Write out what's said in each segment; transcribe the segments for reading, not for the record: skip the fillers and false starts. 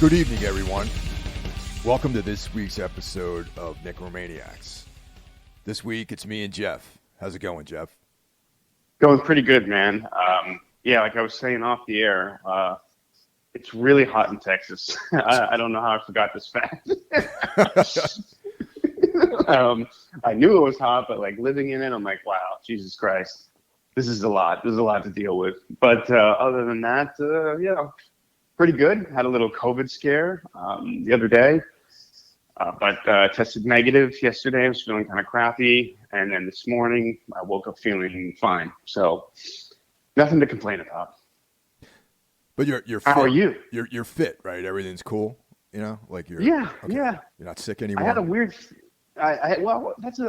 Good evening, everyone. Welcome to this week's episode of Necromaniacs. This week, it's me and Jeff. How's it going, Jeff? Going pretty good, man. Yeah, like I was saying off the air, it's really hot in Texas. I don't know how I forgot this fact. I knew it was hot, but like living in it, I'm like, wow, Jesus Christ, this is a lot. There's a lot to deal with. But other than that, yeah, pretty good. Had a little COVID scare the other day, but tested negative yesterday. I was feeling kind of crappy, and then this morning I woke up feeling fine. So nothing to complain about. But you're fit. How are you? You're fit, right? Everything's cool. You know, like you're Yeah, okay. yeah. You're not sick anymore. I had a weird. I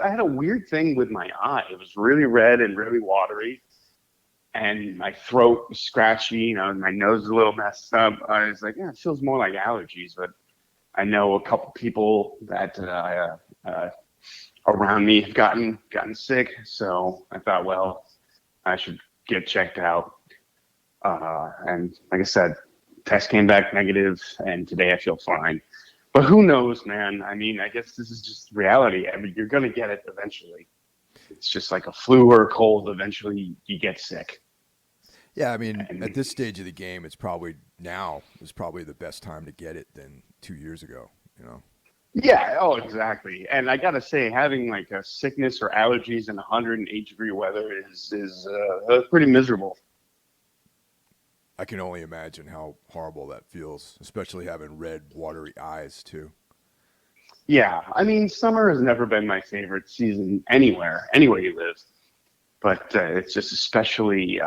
had a weird thing with my eye. It was really red and really watery, and my throat was scratchy. You know, my nose was a little messed up. I was like, yeah, it feels more like allergies. But I know a couple people that around me have gotten sick. So I thought, well, I should get checked out. And like I said, test came back negative, and today I feel fine. But who knows, man? I mean, I guess this is just reality. I mean, you're going to get it eventually. It's just like a flu or a cold. Eventually, you get sick. Yeah, I mean, at this stage of the game, it's probably the best time to get it than 2 years ago, you know? Yeah, oh, exactly. And I got to say, having like a sickness or allergies in 108-degree weather is pretty miserable. I can only imagine how horrible that feels, especially having red, watery eyes, too. Yeah, I mean, summer has never been my favorite season anywhere you live. But it's just especially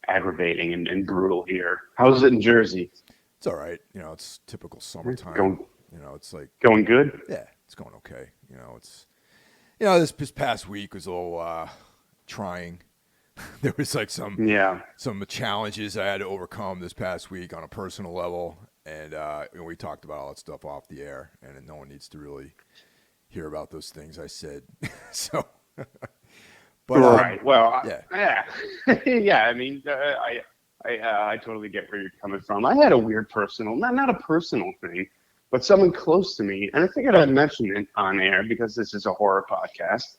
aggravating and brutal here. How's it in Jersey? It's all right. You know, it's typical summertime. You know, it's like going good. Yeah, it's going okay. This past week was a little trying. There was like some challenges I had to overcome this past week on a personal level, and we talked about all that stuff off the air, and no one needs to really hear about those things I said. So, but right. Well, yeah. Yeah. I mean, I totally get where you're coming from. I had a weird personal, not a personal thing, but someone close to me, and I figured I'd mention it on air because this is a horror podcast.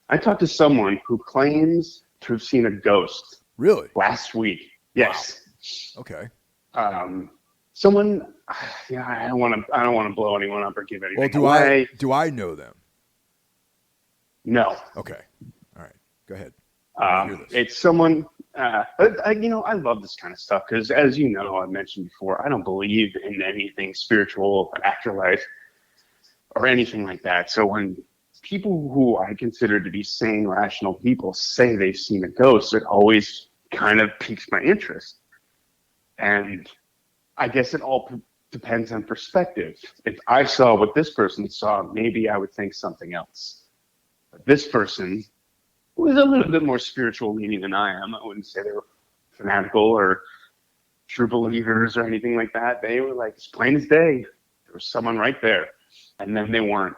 I talked to someone who claims to have seen a ghost. Really? Last week. Yes. Wow. Okay. Someone. Yeah, I don't want to blow anyone up or give anything away. Well, do I know them? No. Okay. All right. Go ahead. It's someone. I love this kind of stuff because, as you know, I mentioned before, I don't believe in anything spiritual, afterlife, or anything like that. So when people who I consider to be sane, rational people say they've seen a ghost, it always kind of piques my interest. And I guess it all depends on perspective. If I saw what this person saw, maybe I would think something else. But this person was a little bit more spiritual leaning than I am. I wouldn't say they were fanatical or true believers or anything like that. They were like, as plain as day, there was someone right there. And then they weren't.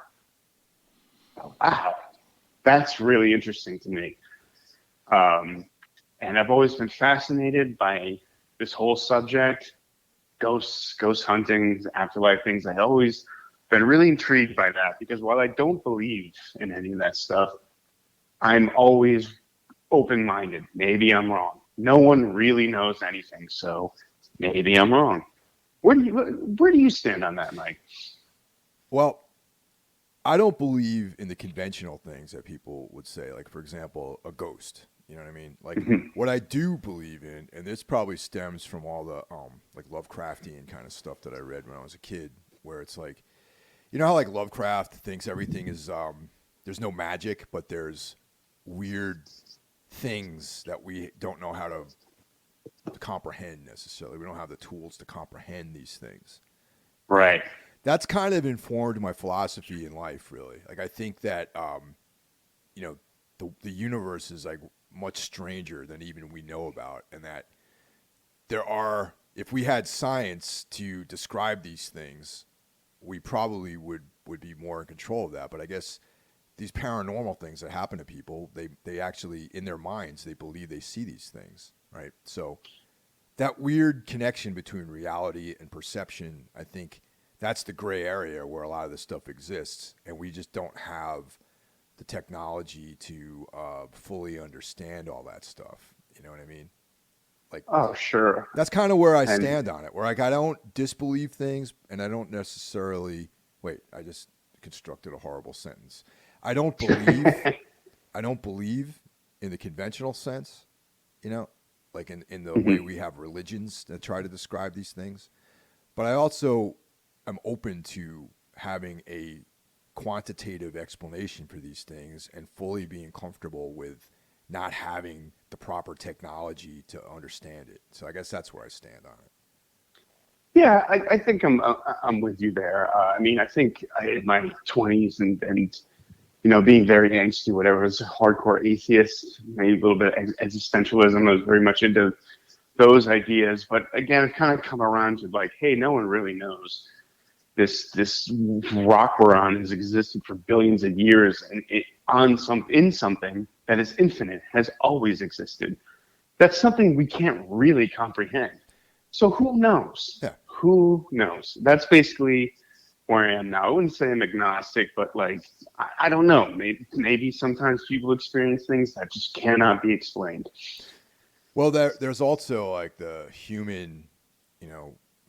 Wow, that's really interesting to me. And I've always been fascinated by this whole subject, ghosts, ghost hunting, afterlife things. I've always been really intrigued by that because while I don't believe in any of that stuff, I'm always open-minded. Maybe I'm wrong. No one really knows anything, so maybe I'm wrong. Where do you stand on that, Mike? Well, I don't believe in the conventional things that people would say, like, for example, a ghost. You know what I mean? Like, what I do believe in, and this probably stems from all the, like, Lovecraftian kind of stuff that I read when I was a kid, where it's like, you know how, like, Lovecraft thinks everything is, there's no magic, but there's weird things that we don't know how to comprehend necessarily. We don't have the tools to comprehend these things. Right. That's kind of informed my philosophy in life, really. Like, I think that, the universe is, like, much stranger than even we know about, and that if we had science to describe these things, we probably would be more in control of that. But I guess these paranormal things that happen to people, they actually, in their minds, they believe they see these things, right? So that weird connection between reality and perception, I think that's the gray area where a lot of this stuff exists, and we just don't have the technology to fully understand all that stuff. You know what I mean? Like, Oh, sure. that's kind of where I And stand on it. Where like I don't disbelieve things, and I don't necessarily wait. I just constructed a horrible sentence. I don't believe. I don't believe in the conventional sense. You know, like in the way we have religions that try to describe these things. But I also am open to having a quantitative explanation for these things and fully being comfortable with not having the proper technology to understand it. So I guess that's where I stand on it. yeah, I think I'm with you there. I mean, I think in my 20s and being very angsty, whatever, as a hardcore atheist, maybe a little bit of existentialism. I was very much into those ideas, but again, it kind of come around to like, hey, no one really knows. This rock we're on has existed for billions of years, and in something that is infinite, has always existed. That's something we can't really comprehend. So who knows? Yeah. Who knows? That's basically where I am now. I wouldn't say I'm agnostic, but like I don't know. Maybe sometimes people experience things that just cannot be explained. Well, there's also like the human,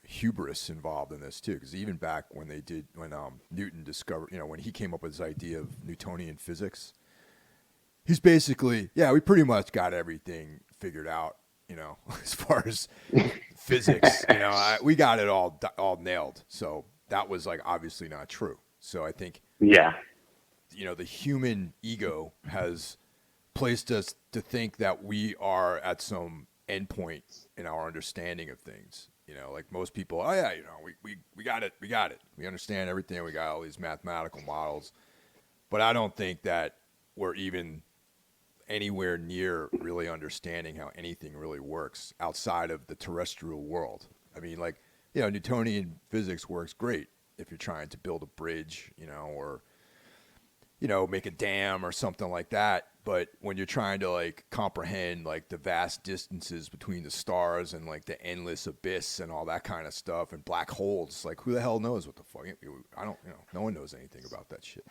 hubris involved in this too. Because even back when Newton discovered, when he came up with his idea of Newtonian physics, he's basically, yeah, we pretty much got everything figured out, as far as physics, we got it all nailed. So that was like obviously not true. So I think, Yeah. the human ego has placed us to think that we are at some endpoint in our understanding of things. Like most people, oh yeah, we got it. We understand everything. We got all these mathematical models. But I don't think that we're even anywhere near really understanding how anything really works outside of the terrestrial world. I mean, like, Newtonian physics works great if you're trying to build a bridge, or, make a dam or something like that. But when you're trying to like comprehend like the vast distances between the stars and like the endless abyss and all that kind of stuff and black holes, like who the hell knows what the fuck? I don't, no one knows anything about that shit.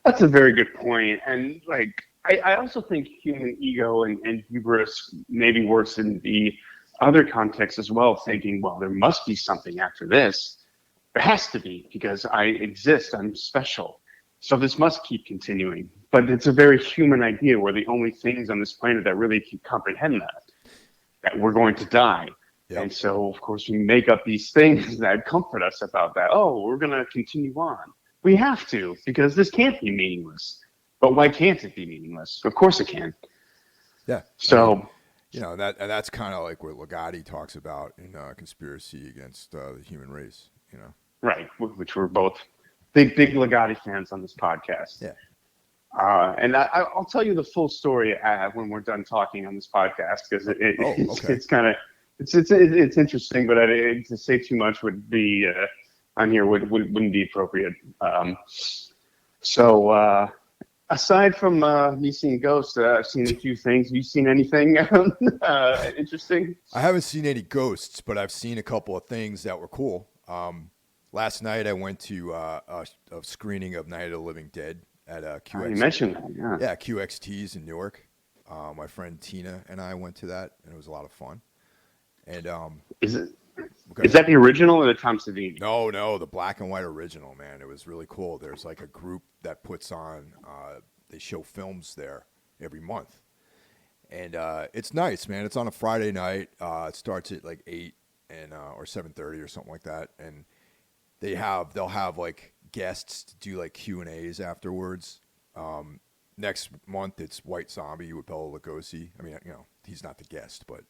That's a very good point. And like I also think human ego and hubris maybe works in the other context as well, thinking, well, there must be something after this. There has to be, because I exist, I'm special. So this must keep continuing. But it's a very human idea. We're the only things on this planet that really can comprehend that we're going to die. Yep. And so, of course, we make up these things that comfort us about that. Oh, we're going to continue on. We have to, because this can't be meaningless. But why can't it be meaningless? Of course it can. Yeah. So, that's kind of like what Ligotti talks about in Conspiracy Against the Human Race, Right, which we're both big Ligotti fans on this podcast. Yeah. And I'll tell you the full story when we're done talking on this podcast, because it's kind of it's interesting, but to say too much would be on here wouldn't be appropriate. So aside from me seeing ghosts, I've seen a few things. Have you seen anything interesting? I haven't seen any ghosts, but I've seen a couple of things that were cool. Last night I went to a screening of Night of the Living Dead at QX. Oh, you mentioned that, yeah. Yeah, QXT's in Newark. My friend Tina and I went to that, and it was a lot of fun. And is that the original or the Tom Savini? No, the black and white original, man. It was really cool. There's like a group that puts on. They show films there every month, and it's nice, man. It's on a Friday night. It starts at like 8 and or 7:30 or something like that, and they'll have like guests to do like Q&As afterwards. Next month it's White Zombie with Bela Lugosi. I mean, he's not the guest, but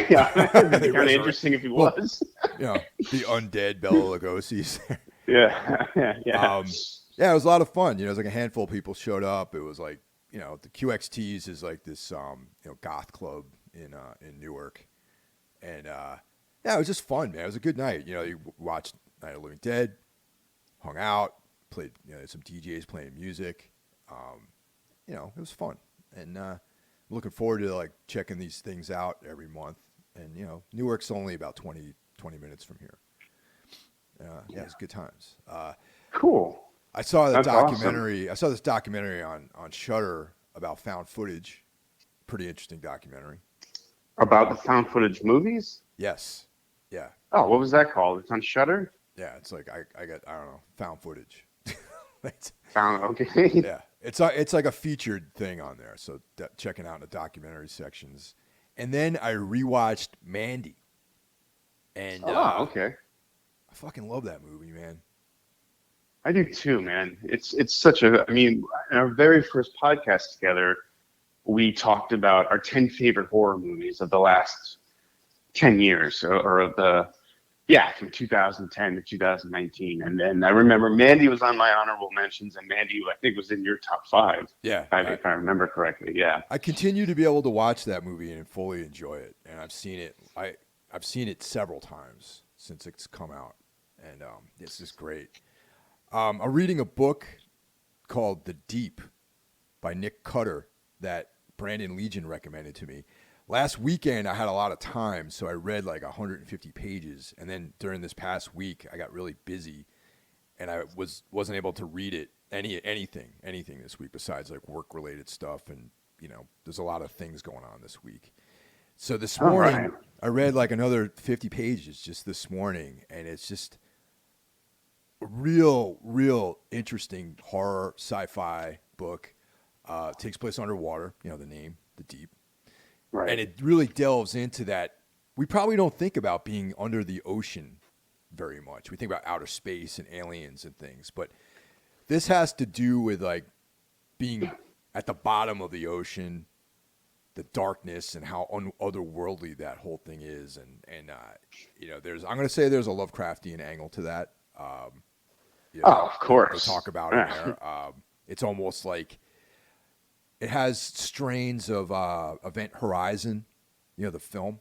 yeah, it'd be kind of interesting if he was. The undead Bela Lugosi's. Yeah. Yeah, it was a lot of fun. It was like a handful of people showed up. It was like, the QXT's is like this goth club in Newark, and yeah, it was just fun, man. It was a good night. You watched Night of the Living Dead, hung out, played, some DJs playing music. It was fun, and I'm looking forward to like checking these things out every month. And, you know, Newark's only about 20 minutes from here. Yeah, it's good times. Cool. I saw the That's documentary. awesome. I saw this documentary on Shudder about found footage. Pretty interesting documentary. About the found footage movies? Yes. Yeah. Oh, what was that called? It's on Shudder? Yeah. It's like I don't know, found footage. Found, okay. Yeah. It's like a featured thing on there. So checking out the documentary sections. And then I rewatched Mandy. And Oh, okay. I fucking love that movie, man. I do too, man. It's such a. I mean, in our very first podcast together, we talked about our 10 favorite horror movies of the last 10 years, or of the from 2010 to 2019. And then I remember Mandy was on my honorable mentions, and Mandy I think was in your top 5. Yeah. If I remember correctly. Yeah. I continue to be able to watch that movie and fully enjoy it, and I've seen it. I've seen it several times since it's come out, and it's just great. I'm reading a book called The Deep by Nick Cutter that Brandon Legion recommended to me. Last weekend, I had a lot of time, so I read like 150 pages. And then during this past week, I got really busy, and I wasn't able to read it anything this week besides like work-related stuff. And, you know, there's a lot of things going on this week. So this morning, I read like another 50 pages just this morning, and it's just real interesting horror sci-fi book. Takes place underwater, you know, the name, The Deep. Right. And it really delves into that. We probably don't think about being under the ocean very much. We think about outer space and aliens and things, but this has to do with like being at the bottom of the ocean, the darkness, and how otherworldly that whole thing is. And you know, I'm going to say there's a Lovecraftian angle to that. You know, of course. They talk about it there. It's almost like it has strains of Event Horizon, you know, the film.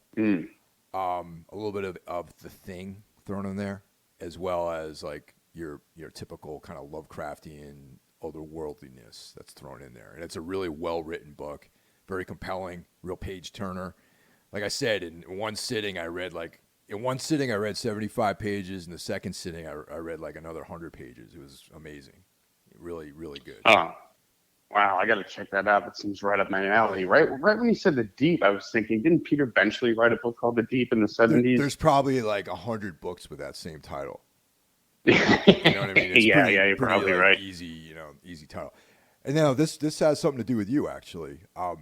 A little bit of The Thing thrown in there, as well as like your typical kind of Lovecraftian otherworldliness that's thrown in there. And it's a really well-written book, very compelling, real page turner. Like I said, in one sitting I read 75 pages. In the second sitting, I read like another 100 pages. It was amazing. Really, really good. Oh, wow. I got to check that out. That seems right up my alley. Right when you said The Deep, I was thinking, didn't Peter Benchley write a book called The Deep in the 70s? There's probably like 100 books with that same title. You know what I mean? It's you're probably like, right. Easy title. And now this has something to do with you, actually. I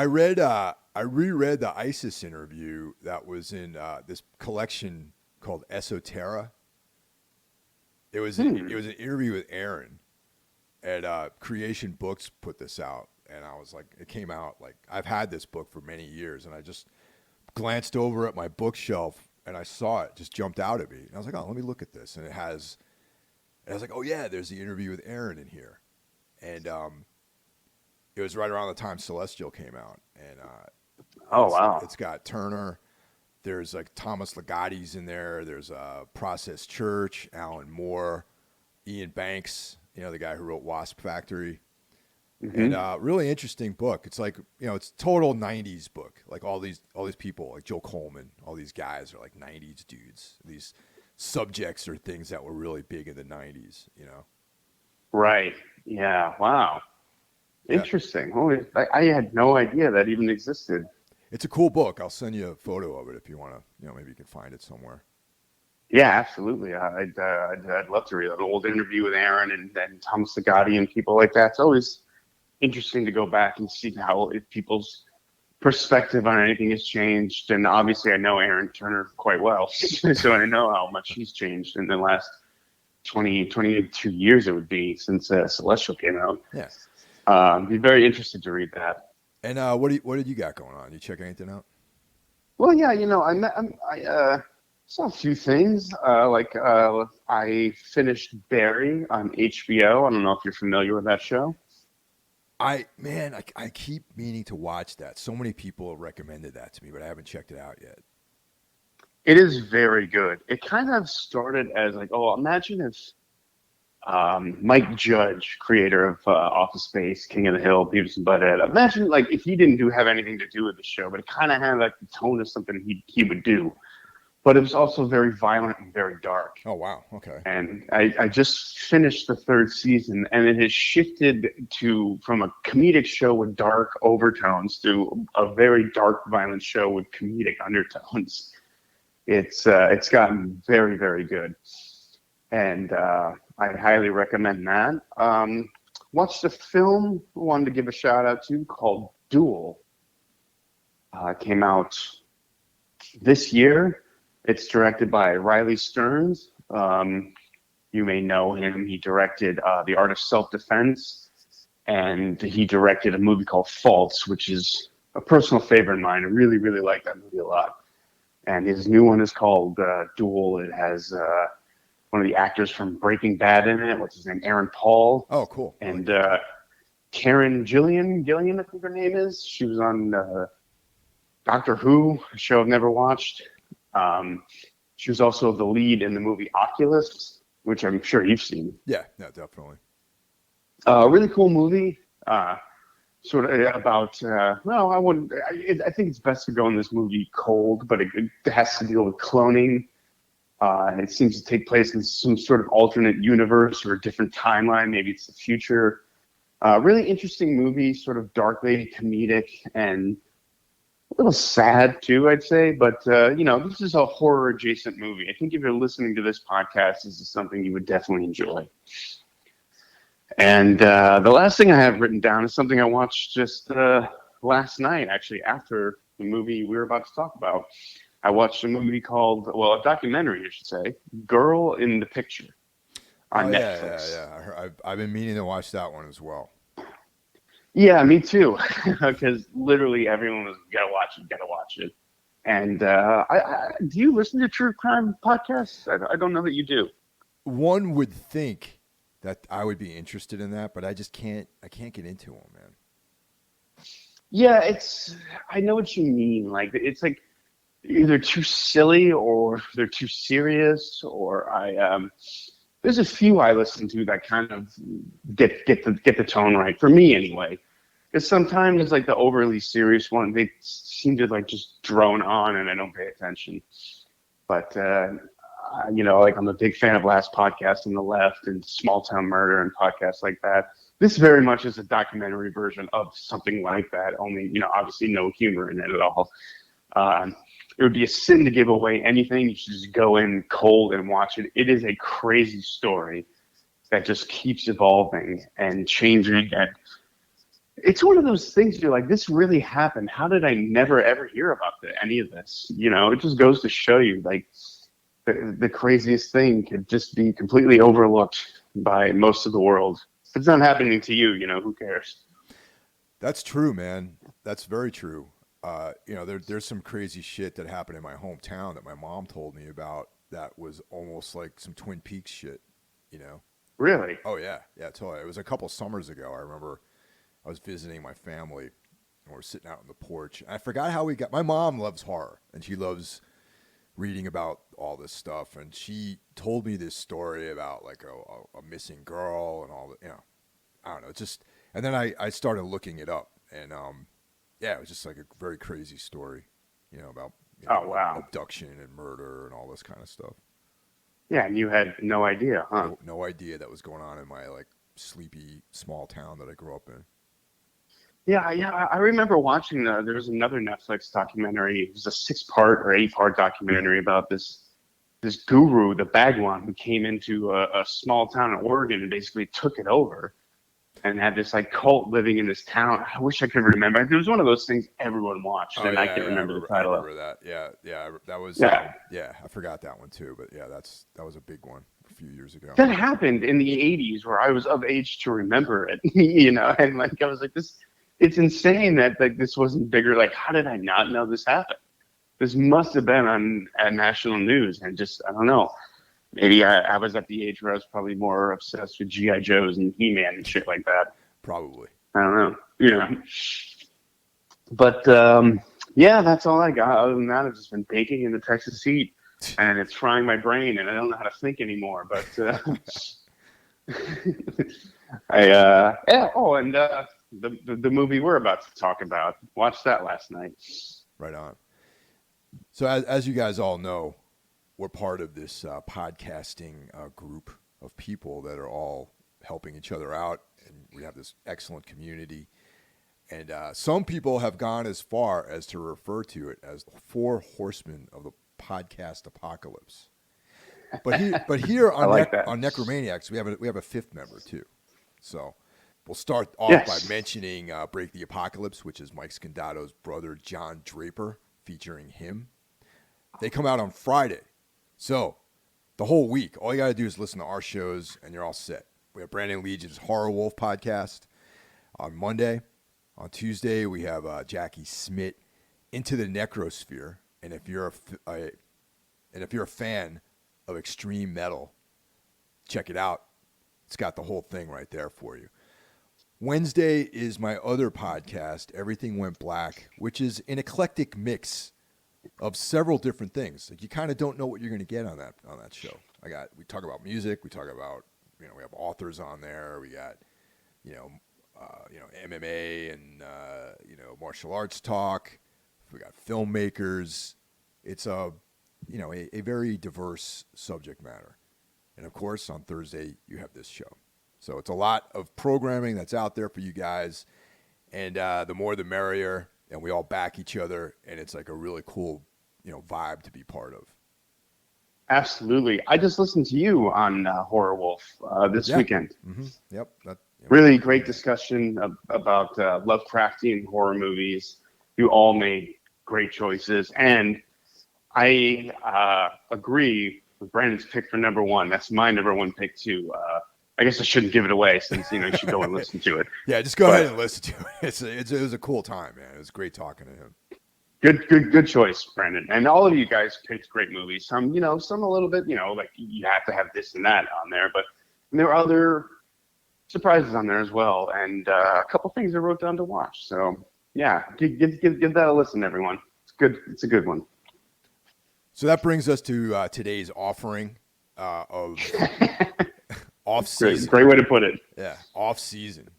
reread the ISIS interview that was in this collection called Esoterra. It was an interview with Aaron, and Creation Books put this out, and I was like, it came out like I've had this book for many years, and I just glanced over at my bookshelf and I saw it, just jumped out at me, and I was like, oh, let me look at this, and I was like, oh yeah, there's the interview with Aaron in here, and it was right around the time Celestial came out, and wow, it's got Turner. There's like Thomas Ligotti's in there. There's Process Church, Alan Moore, Ian Banks, you know, the guy who wrote Wasp Factory. And really interesting book. It's like, you know, it's total 90s book. Like all these people, like Joe Coleman, all these guys are like 90s dudes. These subjects are things that were really big in the 90s, you know. Right. Yeah. Wow. Yeah. Interesting. Holy, I had no idea that even existed. It's a cool book. I'll send you a photo of it if you want to, you know, maybe you can find it somewhere. Yeah, absolutely. I'd love to read an old interview with Aaron and Thomas Ligotti and people like that. It's always interesting to go back and see how people's perspective on anything has changed. And obviously I know Aaron Turner quite well, so I know how much he's changed in the last 22 years it would be since Celestial came out. Yes. Be very interested to read that. And what did you got going on? You check anything out? Well, yeah, you know, I saw a few things. I finished Barry on HBO. I don't know if you're familiar with that show. I keep meaning to watch that. So many people have recommended that to me, but I haven't checked it out yet. It is very good. It kind of started as like, oh, imagine if Mike Judge, creator of Office Space, King of the Hill, Beavis and Butthead. Imagine like if he didn't have anything to do with the show, but it kind of had like the tone of something he would do. But it was also very violent and very dark. Oh, wow. Okay. And I just finished the third season, and it has shifted from a comedic show with dark overtones to a very dark, violent show with comedic undertones. It's gotten very, very good, and I highly recommend that. Watched a film I wanted to give a shout out to called Duel. It came out this year. It's directed by Riley Stearns. You may know him. He directed The Art of Self-Defense, and he directed a movie called Faults, which is a personal favorite of mine. I really, really like that movie a lot. And his new one is called Duel. It has one of the actors from Breaking Bad in it. What's his name? Aaron Paul. Oh, cool. And Karen Gillian, I think her name is. She was on Doctor Who, a show I've never watched. She was also the lead in the movie Oculus, which I'm sure you've seen. Yeah, definitely. Really cool movie. Sort of about, I think it's best to go in this movie cold, but it has to deal with cloning. And it seems to take place in some sort of alternate universe or a different timeline. Maybe it's the future. Really interesting movie, sort of darkly comedic and a little sad too, I'd say. But, this is a horror adjacent movie. I think if you're listening to this podcast, this is something you would definitely enjoy. And the last thing I have written down is something I watched just last night, actually, after the movie we were about to talk about. I watched a movie called, a documentary, I should say, Girl in the Picture on Netflix. Yeah. I've been meaning to watch that one as well. Yeah, me too, because literally everyone was, gotta watch it. And do you listen to true crime podcasts? I don't know that you do. One would think that I would be interested in that, but I just can't get into them, man. Yeah, I know what you mean. Like, it's like either too silly or they're too serious, or there's a few I listen to that kind of get the tone right, for me anyway. Because sometimes like the overly serious one, they seem to like just drone on and I don't pay attention. But like I'm a big fan of Last Podcast on the Left and Small Town Murder and podcasts like that. This very much is a documentary version of something like that, only, obviously no humor in it at all. It would be a sin to give away anything. You should just go in cold and watch it. It is a crazy story that just keeps evolving and changing. And it's one of those things you're like, this really happened. How did I never, ever hear about any of this? It just goes to show you, like, the craziest thing could just be completely overlooked by most of the world. If it's not happening to you, who cares? That's true, man. That's very true. There's some crazy shit that happened in my hometown that my mom told me about that was almost like some Twin Peaks shit, Really? Oh, yeah. Yeah, totally. It was a couple summers ago. I remember I was visiting my family, and we're sitting out on the porch. And I forgot how my mom loves horror, and she loves reading about all this stuff. And she told me this story about like a missing girl and all that, I don't know. And then I started looking it up, and it was just like a very crazy story, about abduction and murder and all this kind of stuff. Yeah, and you had no idea, huh? No idea that was going on in my like sleepy small town that I grew up in. Yeah. I remember watching there was another Netflix documentary. It was a 6-part or 8-part documentary about this guru, the Bhagwan, who came into a small town in Oregon and basically took it over. And had this like cult living in this town. I wish I could remember. It was one of those things everyone watched, and I can't remember the title. I remember that. Yeah, that was. I forgot that one too. But yeah, that was a big one a few years ago. That happened in the '80s, where I was of age to remember it. And like I was like, this. It's insane that like this wasn't bigger. Like, how did I not know this happened? This must have been on national news, and just I don't know. Maybe I was at the age where I was probably more obsessed with G.I. Joes and He-Man and shit like that. Probably. I don't know. But, that's all I got. Other than that, I've just been baking in the Texas heat, and it's frying my brain, and I don't know how to think anymore. But, Yeah. Oh, and the movie we're about to talk about. Watched that last night. Right on. So as you guys all know, we're part of this podcasting group of people that are all helping each other out, and we have this excellent community. And some people have gone as far as to refer to it as the four horsemen of the podcast apocalypse. But here I on like that. on Necromaniacs, we have a fifth member too. So we'll start off by Yes. mentioning Break the Apocalypse, which is Mike Scandato's brother John Draper, featuring him. They come out on Friday, so the whole week, all you got to do is listen to our shows, and you're all set. We have Brandon Legion's Horror Wolf podcast on Monday. On Tuesday, we have Jackie Smith, Into the Necrosphere, and if you're a fan of extreme metal, check it out. It's got the whole thing right there for you. Wednesday is my other podcast, Everything Went Black, which is an eclectic mix of several different things. Like, you kind of don't know what you're going to get on that show. We talk about music, we talk about, we have authors on there, we got MMA and martial arts talk. We got filmmakers. It's a very diverse subject matter. And of course, on Thursday you have this show. So it's a lot of programming that's out there for you guys, and the more the merrier. And we all back each other, and it's like a really cool, vibe to be part of. Absolutely. I just listened to you on Horror Wolf this weekend. Mm-hmm. Yep. Really great discussion about Lovecraftian horror movies. You all made great choices, and I agree with Brandon's pick for number one. That's my number one pick too. I guess I shouldn't give it away since you should go and listen to it. Yeah, just go ahead and listen to it. It was a cool time, man. It was great talking to him. Good choice, Brandon. And all of you guys picked great movies. Some a little bit, like you have to have this and that on there, but there are other surprises on there as well, and a couple things I wrote down to watch. So yeah, give that a listen, everyone. It's good. It's a good one. So that brings us to today's offering of off-season. Great way to put it. Yeah, off-season.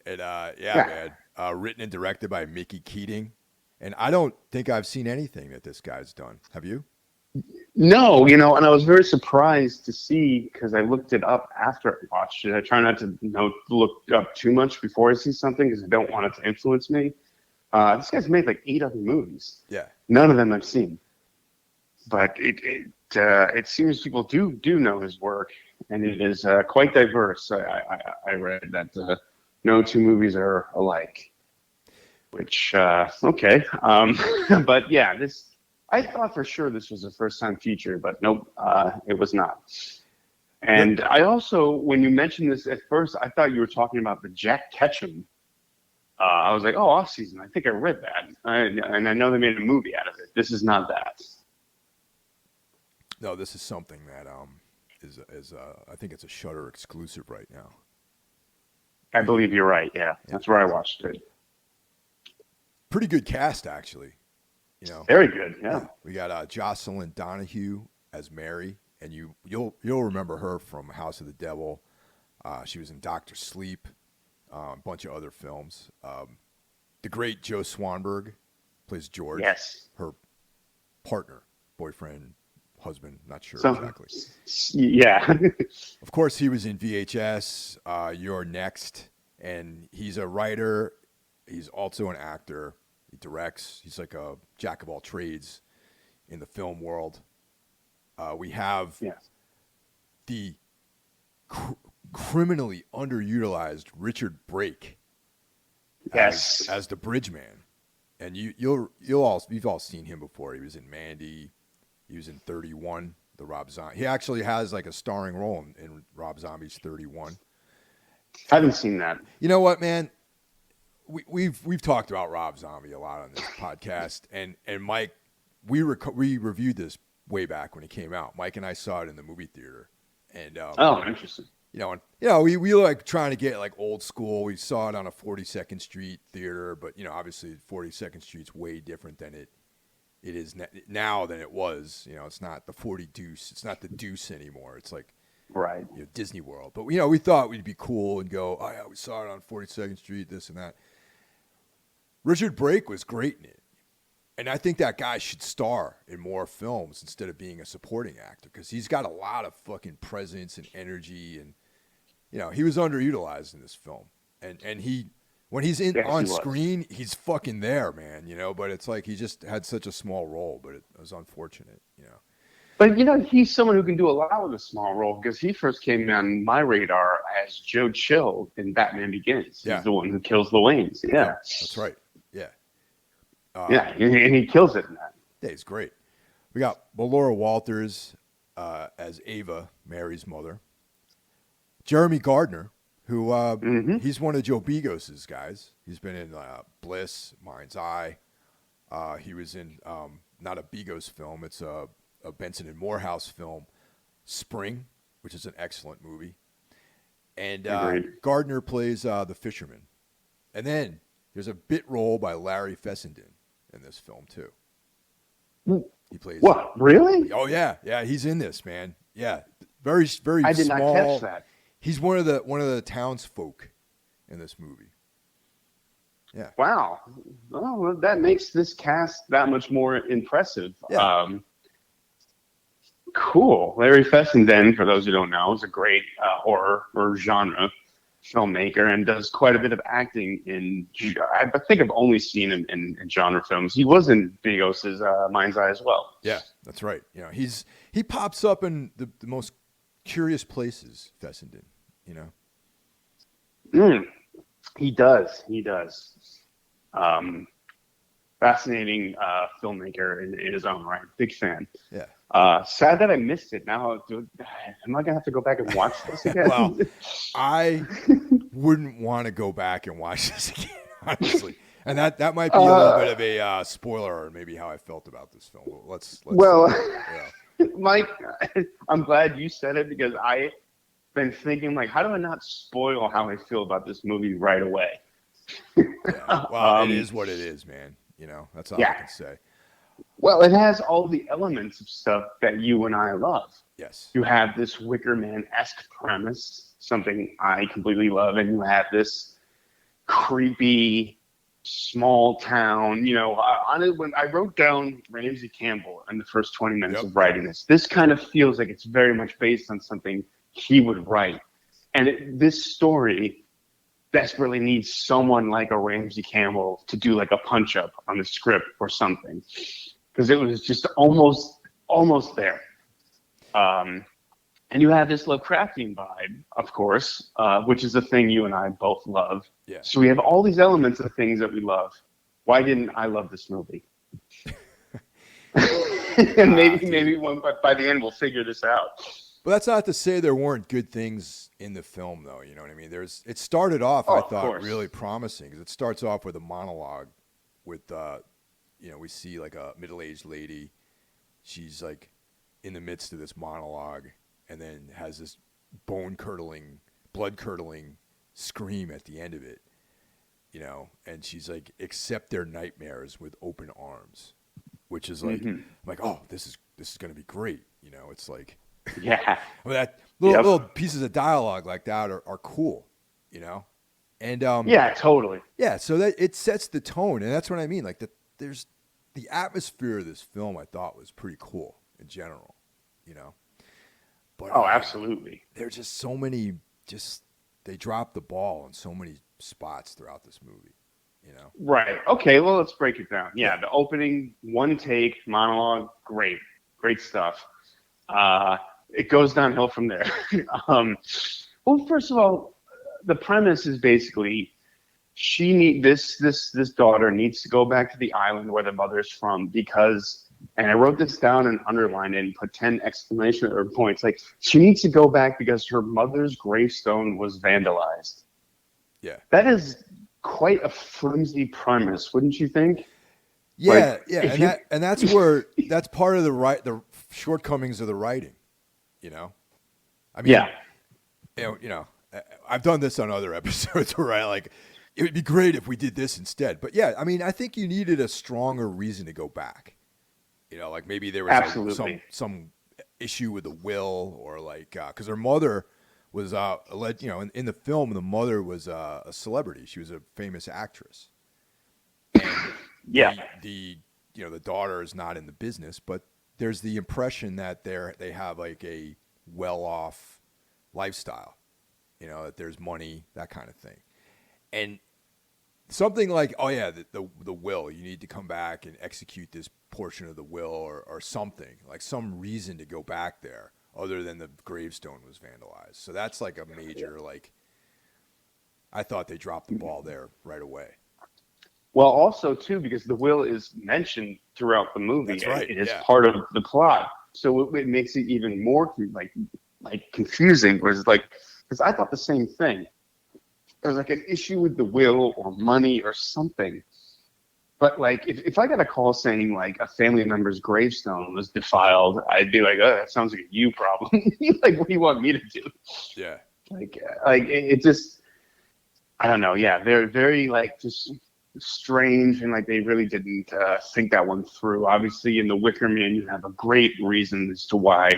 And man, written and directed by Mickey Keating. And I don't think I've seen anything that this guy's done. Have you? No, and I was very surprised to see, because I looked it up after I watched it. I try not to look up too much before I see something because I don't want it to influence me. This guy's made like 8 other movies. Yeah. None of them I've seen. But it seems people do know his work, and it is quite diverse. I read that no two movies are alike, which, okay. But yeah, I thought for sure this was a first-time feature, but nope, it was not. And I also, when you mentioned this at first, I thought you were talking about the Jack Ketchum. I was like, oh, Offseason. I think I read that. And I know they made a movie out of it. This is not that. No, this is something that is I think it's a Shudder exclusive right now. I believe you're right. Yeah, that's where I watched it. Pretty good cast, actually. Very good. Yeah. We got Jocelyn Donahue as Mary, and you'll remember her from House of the Devil. She was in Doctor Sleep, a bunch of other films. The great Joe Swanberg plays George. Yes. Her partner, boyfriend, husband, not sure So, exactly. Yeah. Of course, he was in VHS, You're Next, and he's a writer. He's also an actor. He directs. He's like a jack of all trades in the film world. We have the criminally underutilized Richard Brake as the bridge man. And you've all seen him before. He was in Mandy. He was in 31, the Rob Zombie. He actually has like a starring role in Rob Zombie's 31. I haven't seen that. You know what, man? We've talked about Rob Zombie a lot on this podcast, and Mike, we reviewed this way back when it came out. Mike and I saw it in the movie theater, and Interesting. We like trying to get like old school. We saw it on a 42nd Street theater, but obviously 42nd Street's way different than it is now than it was. It's not the 40 Deuce. It's not the Deuce anymore. It's like Right. Disney World. But we thought we'd be cool and go, oh yeah, we saw it on 42nd Street, this and that. Richard Brake was great in it. And I think that guy should star in more films instead of being a supporting actor, because he's got a lot of fucking presence and energy, and he was underutilized in this film. And he, when he's on screen, he's fucking there, man. But it's like he just had such a small role, but it was unfortunate. But he's someone who can do a lot with a small role, because he first came on my radar as Joe Chill in Batman Begins. Yeah. He's the one who kills the Waynes. Yeah, that's right. Yeah. And he kills it in that. Yeah, he's great. We got Laura Walters as Ava, Mary's mother. Jeremy Gardner, who he's one of Joe Begos' guys. He's been in Bliss, Mind's Eye. He was in not a Begos film. It's a Benson and Morehouse film, Spring, which is an excellent movie. And Gardner plays the fisherman. And then there's a bit role by Larry Fessenden in this film too. He plays. What? Really? Oh yeah, he's in this, man. Yeah, very very. I did small. not catch that. He's one of the townsfolk in this movie. Yeah. Wow. Well, that makes this cast that much more impressive. Yeah. Cool. Larry Fessenden, for those who don't know, is a great horror or genre filmmaker and does quite a bit of acting in. I think I've only seen him in genre films. He was in Begos' Mind's Eye as well. Yeah, that's right. He pops up in the most curious places, Fessenden. He does. Fascinating filmmaker in his own right. Big fan. Yeah. Sad that I missed it. Now, am I gonna have to go back and watch this again? Well, I wouldn't want to go back and watch this again, honestly. And that might be a little bit of a spoiler, or maybe how I felt about this film. Let's Mike, I'm glad you said it, because I've been thinking, like, how do I not spoil how I feel about this movie right away? Yeah. Well, it is what it is, man. That's all I can say. Well, it has all the elements of stuff that you and I love. Yes. You have this Wicker Man-esque premise, something I completely love, and you have this creepy small town. When I wrote down Ramsey Campbell in the first 20 minutes of writing this kind of feels like it's very much based on something he would write. And this story desperately needs someone like a Ramsey Campbell to do like a punch up on the script or something, because it was just almost there. And you have this Lovecraftian vibe, of course, which is a thing you and I both love. Yeah. So we have all these elements of things that we love. Why didn't I love this movie? And maybe by the end we'll figure this out. But that's not to say there weren't good things in the film, though. You know what I mean? It started off, I thought, really promising, because it starts off with a monologue with, we see like a middle-aged lady. She's like in the midst of this monologue, and then has this bone-curdling, blood-curdling scream at the end of it. And she's like, "Accept their nightmares with open arms," which is like, I'm like, oh, this is going to be great. It's like. Yeah. That little pieces of dialogue like that are cool, And yeah, totally. Yeah, so that it sets the tone, and that's what I mean. Like there's the atmosphere of this film I thought was pretty cool in general, But absolutely. There's just so many they dropped the ball in so many spots throughout this movie, Right. Okay, well, let's break it down. Yeah, the opening one take monologue, great stuff. It goes downhill from there. Well, first of all, the premise is basically this daughter needs to go back to the island where the mother's from, because, and I wrote this down and underlined it and put 10 exclamation points. Like, she needs to go back because her mother's gravestone was vandalized. Yeah. That is quite a flimsy premise, wouldn't you think? Yeah, and that's where that's part of the shortcomings of the writing, I mean, I've done this on other episodes where I like, it would be great if we did this instead. But yeah, I mean, I think you needed a stronger reason to go back. Like maybe there was some issue with the will, or like because her mother was in the film the mother was a celebrity. She was a famous actress, and Yeah. the daughter is not in the business, but there's the impression that they have like a well off lifestyle, that there's money, that kind of thing, and something like, oh yeah, the will, you need to come back and execute this portion of the will, or something like some reason to go back there other than the gravestone was vandalized. So that's like a major like. I thought they dropped the ball there right away. Well, also too, because the will is mentioned throughout the movie. That's right. It is Yeah. part of the plot, so it makes it even more like confusing. Whereas like, because I thought the same thing. There's like an issue with the will or money or something. But like, if I got a call saying like a family member's gravestone was defiled, I'd be like, oh, that sounds like a you problem. Like, what do you want me to do? Yeah. Like it just, I don't know. Yeah, they're very like just strange, and like they really didn't think that one through. Obviously, in The Wicker Man, you have a great reason as to why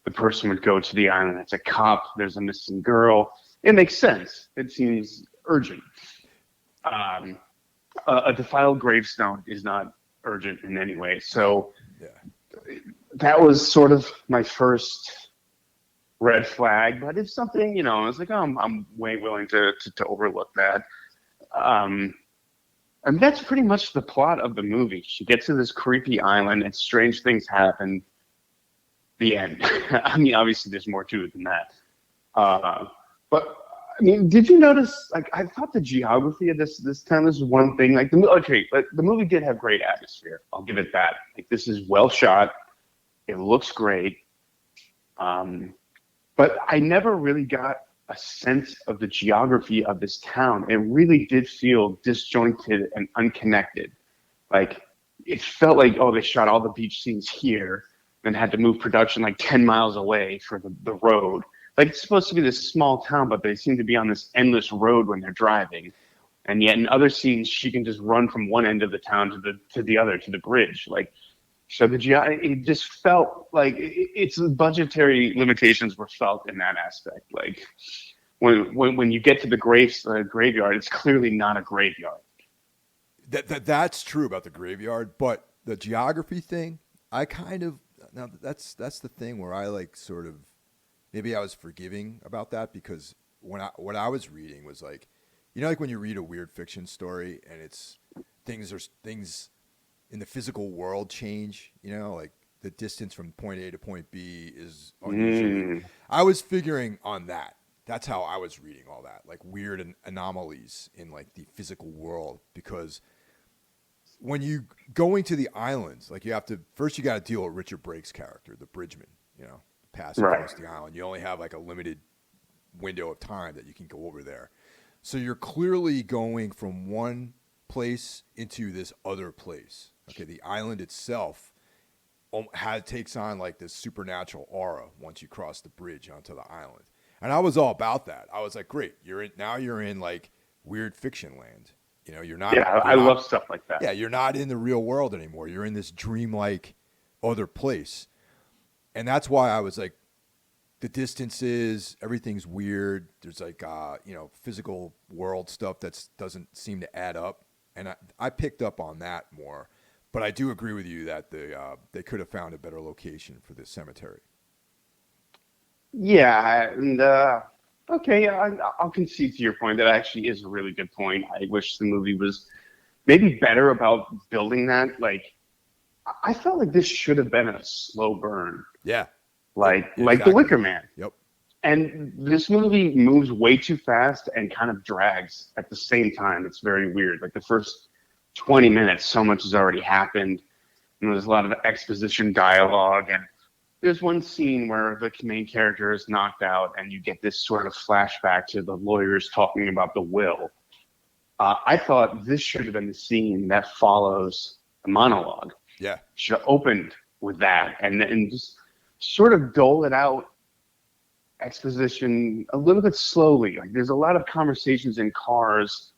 the person would go to the island. It's a cop. There's a missing girl. It makes sense. It seems urgent. A defiled gravestone is not urgent in any way. So Yeah. that was sort of my first red flag. But if something, I was like, oh, I'm way willing to overlook that. And that's pretty much the plot of the movie. She gets to this creepy island, and strange things happen. The end. I mean, obviously, there's more to it than that. But I mean, did you notice? Like, I thought the geography of this town is one thing. Like, the movie did have great atmosphere. I'll give it that. Like, this is well shot. It looks great. But I never really got a sense of the geography of this town. It really did feel disjointed and unconnected. Like, it felt like, oh, they shot all the beach scenes here, and had to move production like 10 miles away for the road. Like, it's supposed to be this small town, but they seem to be on this endless road when they're driving. And yet in other scenes, she can just run from one end of the town to the other, to the bridge. Like, so it just felt like its budgetary limitations were felt in that aspect. Like, when you get to the graveyard, it's clearly not a graveyard. That's true about the graveyard, but the geography thing, I kind of now that's the thing where I like sort of maybe I was forgiving about that, because what I was reading was like, like when you read a weird fiction story and it's things in the physical world change, like the distance from point A to point B is unusually. I was figuring on that. That's how I was reading all that, like weird anomalies in like the physical world, because when you going to the islands, like you got to deal with Richard Brake's character, the bridgeman, passing across the island. You only have like a limited window of time that you can go over there. So you're clearly going from one place into this other place. Okay, the island itself takes on like this supernatural aura once you cross the bridge onto the island. And I was all about that. I was like, great, you're in like weird fiction land. You're not. Yeah, I love stuff like that. Yeah, you're not in the real world anymore. You're in this dreamlike other place. And that's why I was like, the distances, everything's weird. There's like, physical world stuff that doesn't seem to add up. And I picked up on that more. But I do agree with you that they could have found a better location for this cemetery. Yeah, and okay, I'll concede to your point. That actually is a really good point. I wish the movie was maybe better about building that. Like, I felt like this should have been a slow burn. Yeah. Like exactly. The Wicker Man. Yep. And this movie moves way too fast and kind of drags at the same time. It's very weird. Like the first 20 minutes, so much has already happened. And there's a lot of exposition dialogue. And there's one scene where the main character is knocked out, and you get this sort of flashback to the lawyers talking about the will. I thought this should have been the scene that follows the monologue. Yeah. Should have opened with that, and then just sort of dole it out, exposition a little bit slowly. Like, there's a lot of conversations in cars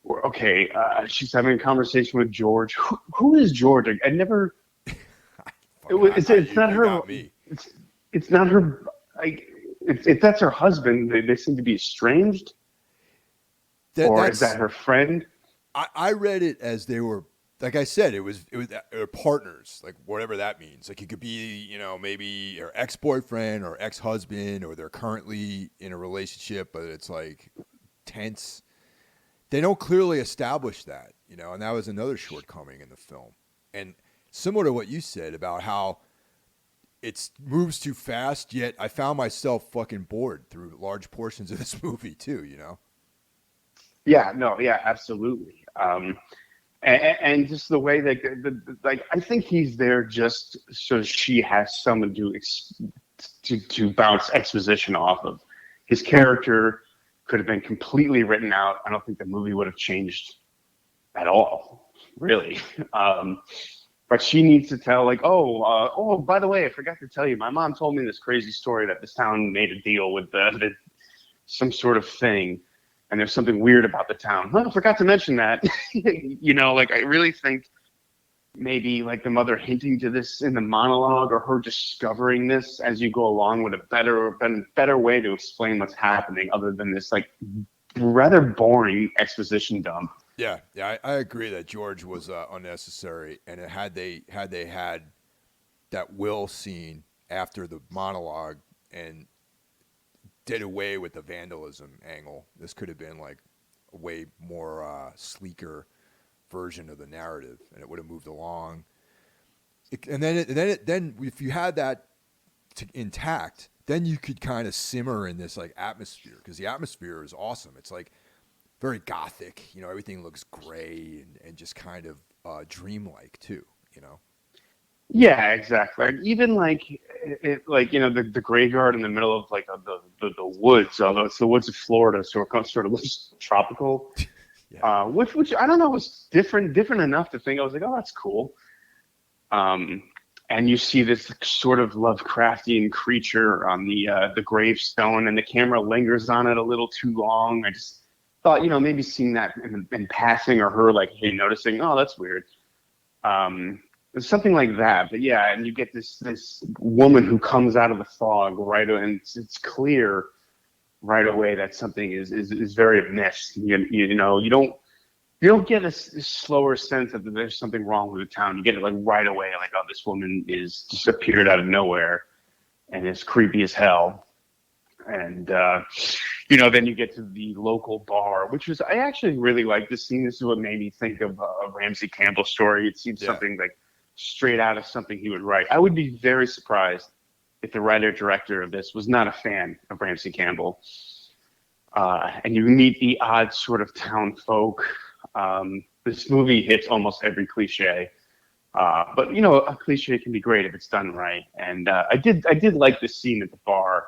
where, okay, she's having a conversation with George. Who is George? I never. It's not her. it's not her. Like, if that's her husband, they seem to be estranged, or is that That's her friend? I read it as they were, like I said, it was partners, like whatever that means. Like it could be, maybe her ex boyfriend or ex husband, or they're currently in a relationship, but it's like tense. They don't clearly establish that, and that was another shortcoming in the film. And similar to what you said about how it moves too fast, yet I found myself fucking bored through large portions of this movie too. Yeah, no, yeah, absolutely. And just the way that, like, I think he's there just so she has someone to bounce exposition off of. His character could have been completely written out. I don't think the movie would have changed at all, really. But she needs to tell, like, oh, by the way, I forgot to tell you, my mom told me this crazy story that this town made a deal with some sort of thing, and there's something weird about the town. I forgot to mention that. Like, I really think maybe like the mother hinting to this in the monologue, or her discovering this as you go along, would have been a better way to explain what's happening, other than this like rather boring exposition dump. Yeah, I agree that George was unnecessary, and had they had that will scene after the monologue and did away with the vandalism angle, this could have been like a way more sleeker version of the narrative, and it would have moved along. Then if you had that intact, then you could kind of simmer in this like atmosphere, because the atmosphere is awesome. It's like very gothic, everything looks gray and just kind of dreamlike too. Yeah, exactly. And even like like the graveyard in the middle of like the woods, although it's the woods of Florida, so it sort of looks tropical. Yeah. Which I don't know was different enough to think I was like, oh, that's cool. And you see this sort of Lovecraftian creature on the gravestone, and the camera lingers on it a little too long. I just thought, maybe seeing that in passing, or her like, hey, noticing, oh, that's weird. Something like that. But yeah, and you get this woman who comes out of the fog, right, and it's clear right away that something is very amiss. You don't get this slower sense that there's something wrong with the town. You get it like right away, like, oh, this woman is just appeared out of nowhere and is creepy as hell. And then you get to the local bar, which was, I actually really like this scene. This is what made me think of a Ramsey Campbell story. It seems something like straight out of something he would write. I would be very surprised if the writer director of this was not a fan of Ramsey Campbell. And you meet the odd sort of town folk. This movie hits almost every cliche, but a cliche can be great if it's done right. And I did like the scene at the bar.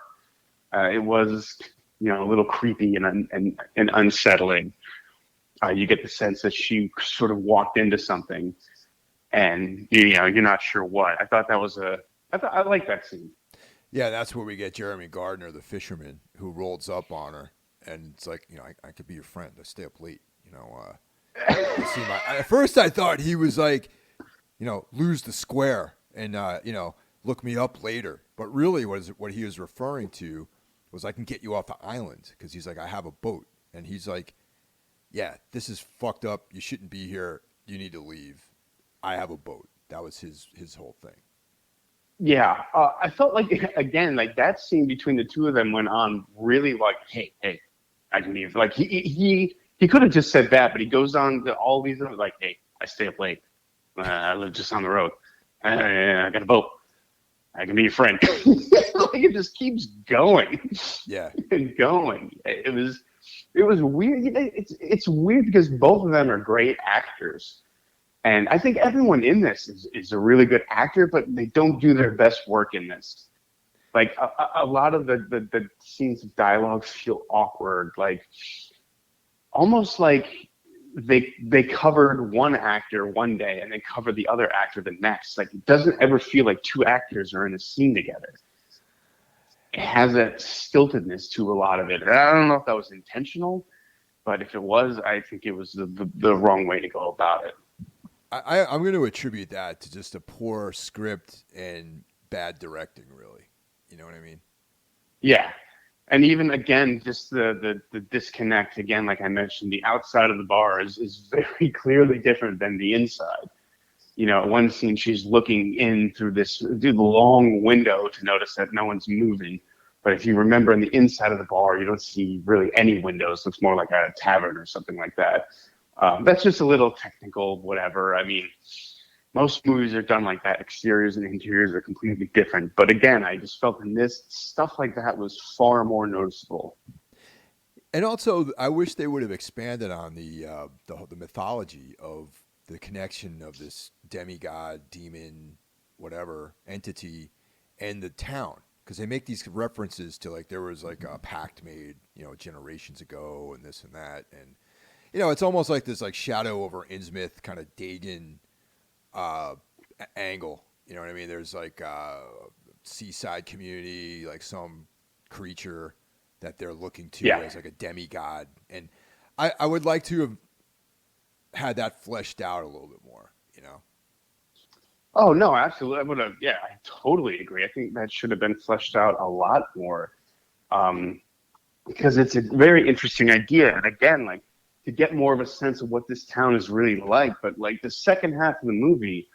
It was a little creepy and unsettling. You get the sense that she sort of walked into something, and you're not sure what. I thought I like that scene. Yeah, that's where we get Jeremy Gardner, the fisherman, who rolls up on her, and it's like, I could be your friend. I stay up late. At first I thought he was like, lose the square and look me up later. But really, what he was referring to was, I can get you off the island, because he's like, I have a boat, and he's like, yeah, this is fucked up. You shouldn't be here. You need to leave. I have a boat. That was his whole thing. Yeah, I felt like, again, like that scene between the two of them went on really like, hey, I can leave. Like he could have just said that, but he goes on to all these other, like, hey, I stay up late. I live just on the road. I got a boat. I can be your friend. Like, it just keeps going. Yeah. And going. It was weird. It's weird because both of them are great actors. And I think everyone in this is a really good actor, but they don't do their best work in this. Like a lot of the scenes of dialogue feel awkward, like almost like they covered one actor one day and they covered the other actor the next. Like, it doesn't ever feel like two actors are in a scene together. It has that stiltedness to a lot of it. And I don't know if that was intentional, but if it was, I think it was the wrong way to go about it. I'm going to attribute that to just a poor script and bad directing, really. You know what I mean? Yeah. And even again, just the disconnect again, like I mentioned, the outside of the bar is very clearly different than the inside. You know, one scene she's looking in through the long window to notice that no one's moving. But if you remember, on the inside of the bar, you don't see really any windows. Looks more like a tavern or something like that. That's just a little technical, whatever. I mean, most movies are done like that. Exteriors and interiors are completely different. But again, I just felt in this, stuff like that was far more noticeable. And also, I wish they would have expanded on the mythology of the connection of this demigod, demon, whatever entity, and the town, because they make these references to like there was like a pact made, generations ago, and this and that, and it's almost like this like Shadow over Innsmouth kind of Dagon uh, angle. You know what I mean? There's like seaside community, like some creature that they're looking to Yeah. as like a demigod, and I would like to have had that fleshed out a little bit more. Oh no, absolutely. I would have. Yeah, I totally agree. I think that should have been fleshed out a lot more, because it's a very interesting idea. And again, like to get more of a sense of what this town is really like. But like the second half of the movie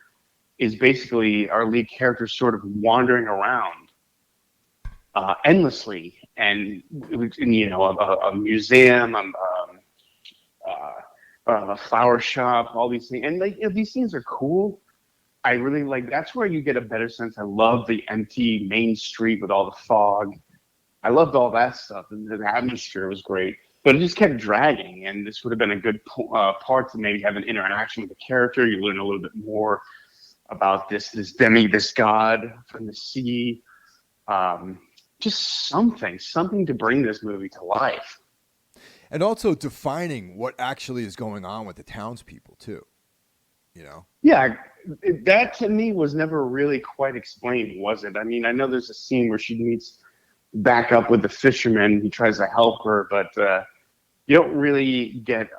is basically our lead character sort of wandering around endlessly, and a museum, a flower shop, all these things, and like these things are cool. I really like. That's where you get a better sense. I love the empty main street with all the fog. I loved all that stuff. And the atmosphere was great, but it just kept dragging. And this would have been a good part to maybe have an interaction with the character. You learn a little bit more about this god from the sea. Just something to bring this movie to life. And also defining what actually is going on with the townspeople too. Yeah, that to me was never really quite explained, was it? I mean, I know there's a scene where she meets back up with the fisherman. He tries to help her, but you don't really get.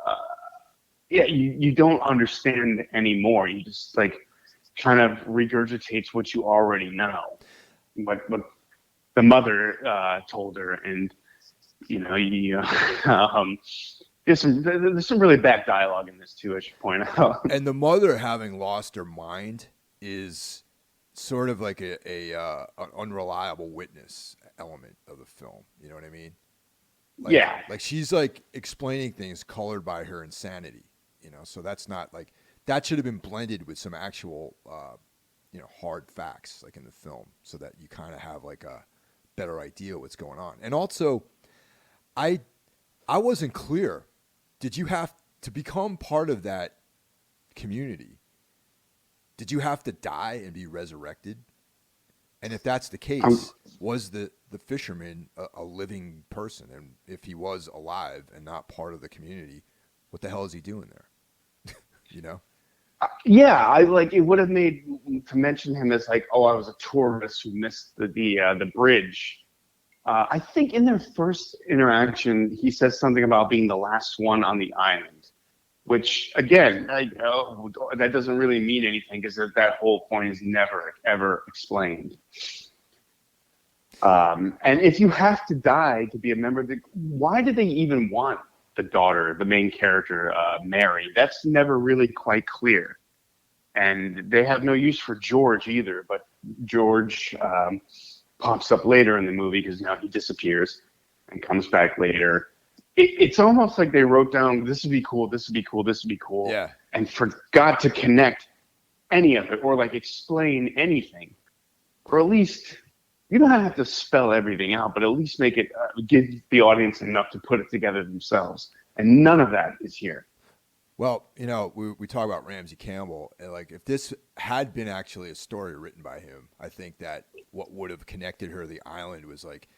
You don't understand anymore. You just like kind of regurgitates what you already know, what the mother told her, and there's some really bad dialogue in this too, I should point out. And the mother having lost her mind is sort of like an unreliable witness element of the film. You know what I mean? Yeah. Like she's like explaining things colored by her insanity. So that's not like that should have been blended with some actual, hard facts like in the film, so that you kind of have like a better idea what's going on. And also, I wasn't clear. Did you have to become part of that community? Did you have to die and be resurrected? And if that's the case, was the fisherman a living person? And if he was alive and not part of the community, what the hell is he doing there? Yeah, I like it would have made to mention him as like, oh, I was a tourist who missed the bridge. I think in their first interaction, he says something about being the last one on the island, which again, that doesn't really mean anything because that whole point is never ever explained. And if you have to die to be a member of why did they even want the daughter, the main character, Mary? That's never really quite clear. And they have no use for George either, but George pops up later in the movie because he disappears and comes back later. It's almost like they wrote down, this would be cool, this would be cool, this would be cool, yeah, and forgot to connect any of it or like explain anything. Or at least, you don't have to spell everything out, but at least make it, give the audience enough to put it together themselves. And none of that is here. Well, we talk about Ramsey Campbell, and like if this had been actually a story written by him, I think that what would have connected her to the island was like,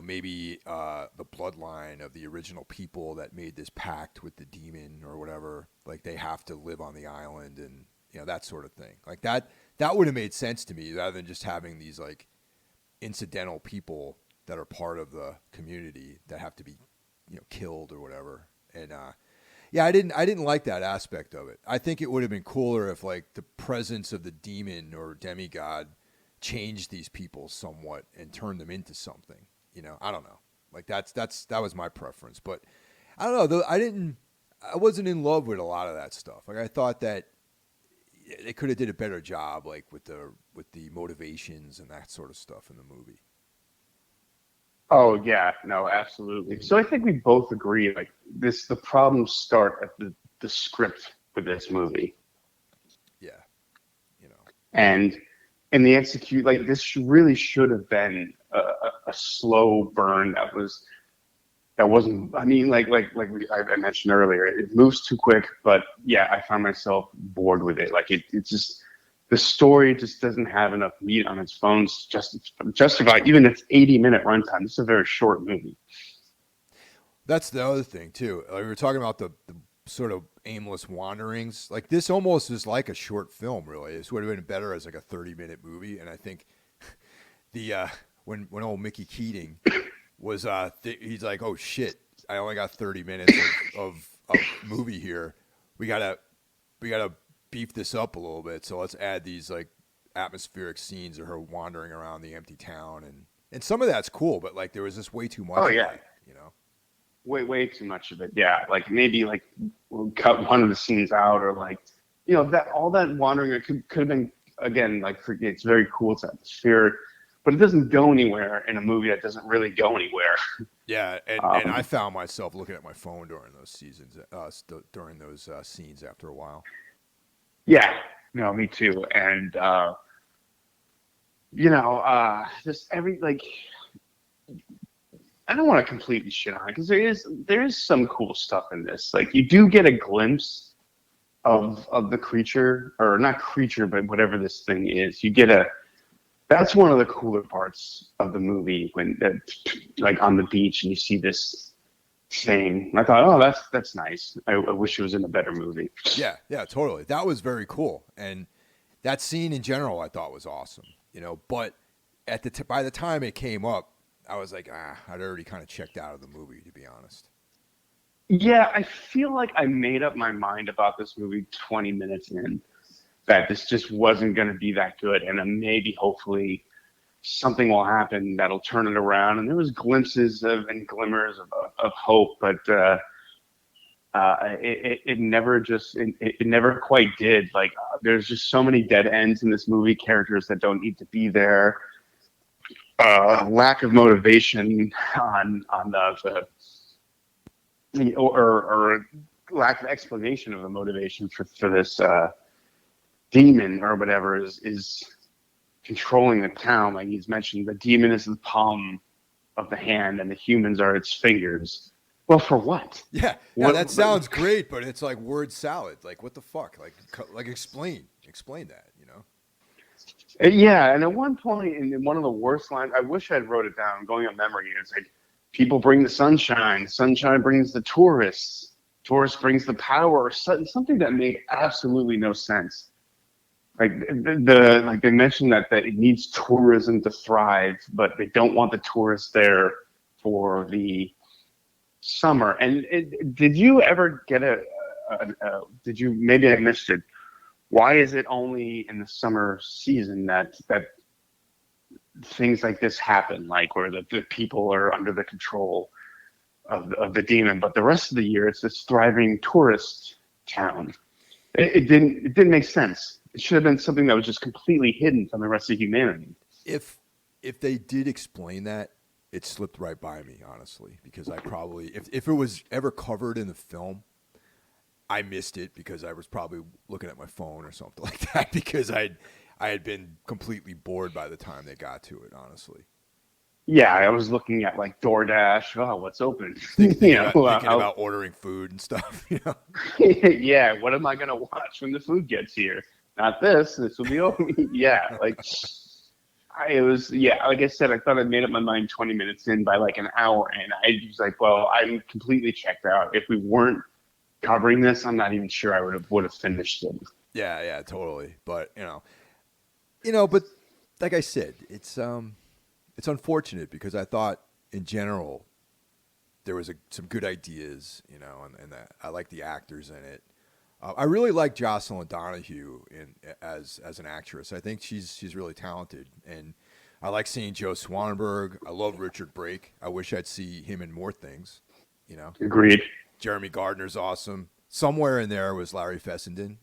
maybe the bloodline of the original people that made this pact with the demon or whatever. Like they have to live on the island, and that sort of thing. Like that would have made sense to me rather than just having these like incidental people that are part of the community that have to be, killed or whatever. And yeah, I didn't like that aspect of it. I think it would have been cooler if like the presence of the demon or demigod change these people somewhat and turn them into something. You know, I don't know. Like that was my preference, but I don't know. Though I wasn't in love with a lot of that stuff. Like I thought that they could have did a better job, like with the motivations and that sort of stuff in the movie. Oh yeah, no, absolutely. So I think we both agree, like the problems start at the script for this movie. Yeah, you know. And the execute, like this really should have been a slow burn that wasn't. I mean, I mentioned earlier, it moves too quick. But yeah, I found myself bored with it. Like it's just the story just doesn't have enough meat on its bones just justify even its 80-minute runtime. This is a very short movie. That's the other thing too. Like we were talking about the sort of aimless wanderings. Like this almost is like a short film. Really, this would have been better as like a 30-minute movie. And I think the when old Mickey Keating was he's like, oh shit, I only got 30 minutes of movie here. We gotta beef this up a little bit. So let's add these like atmospheric scenes of her wandering around the empty town, and some of that's cool, but like there was just way too much. Oh of yeah. it, you know. Way too much of it. Yeah, like maybe like we'll cut one of the scenes out, or like that all that wandering it could have been again like it's very cool, it's atmospheric, but it doesn't go anywhere in a movie that doesn't really go anywhere. Yeah, and I found myself looking at my phone during those scenes after a while. Yeah, no, me too, and just every like. I don't want to completely shit on it because there is some cool stuff in this. Like you do get a glimpse of the creature, or not creature, but whatever this thing is. That's one of the cooler parts of the movie when like on the beach and you see this thing. I thought, oh, that's nice. I wish it was in a better movie. Yeah, totally. That was very cool, and that scene in general I thought was awesome. You know, but by the time it came up, I was like, I'd already kind of checked out of the movie, to be honest. Yeah, I feel like I made up my mind about this movie 20 minutes in, that this just wasn't going to be that good, and then maybe, hopefully, something will happen that'll turn it around. And there was glimpses and glimmers of hope, but it never quite did. Like there's just so many dead ends in this movie, characters that don't need to be there. Lack of motivation on or lack of explanation of the motivation for this demon or whatever is controlling the town. Like he's mentioned, the demon is the palm of the hand and the humans are its fingers. Well, for what? Yeah, that sounds great, but it's like word salad. Like what the fuck? Like explain that, you know? Yeah, and at one point in one of the worst lines, I wish I'd wrote it down, going on memory, it's like, people bring the sunshine brings the tourists brings the power, something that made absolutely no sense. Like like they mentioned that it needs tourism to thrive, but they don't want the tourists there for the summer. And did you ever get maybe I missed it, why is it only in the summer season that things like this happen, like where the people are under the control of the demon, but the rest of the year it's this thriving tourist town? It didn't make sense. It should have been something that was just completely hidden from the rest of humanity. If they did explain that, it slipped right by me, honestly, because I probably, if it was ever covered in the film, I missed it because I was probably looking at my phone or something like that, because I had been completely bored by the time they got to it, honestly. Yeah, I was looking at like DoorDash. Oh, what's open? Thinking about ordering food and stuff. You know? Yeah, what am I gonna watch when the food gets here? Not this. This will be open. Yeah, like like I said, I thought I made up my mind 20 minutes in. By like an hour and I was like, well, I'm completely checked out. If we weren't covering this, I'm not even sure I would have finished it. Yeah, totally. But but like I said, it's unfortunate because I thought in general there was some good ideas, and that I like the actors in it. I really like Jocelyn Donahue as an actress. I think she's really talented, and I like seeing Joe Swanberg. I love Richard Brake. I wish I'd see him in more things. You know, Agreed. Jeremy Gardner's awesome. Somewhere in there was Larry Fessenden.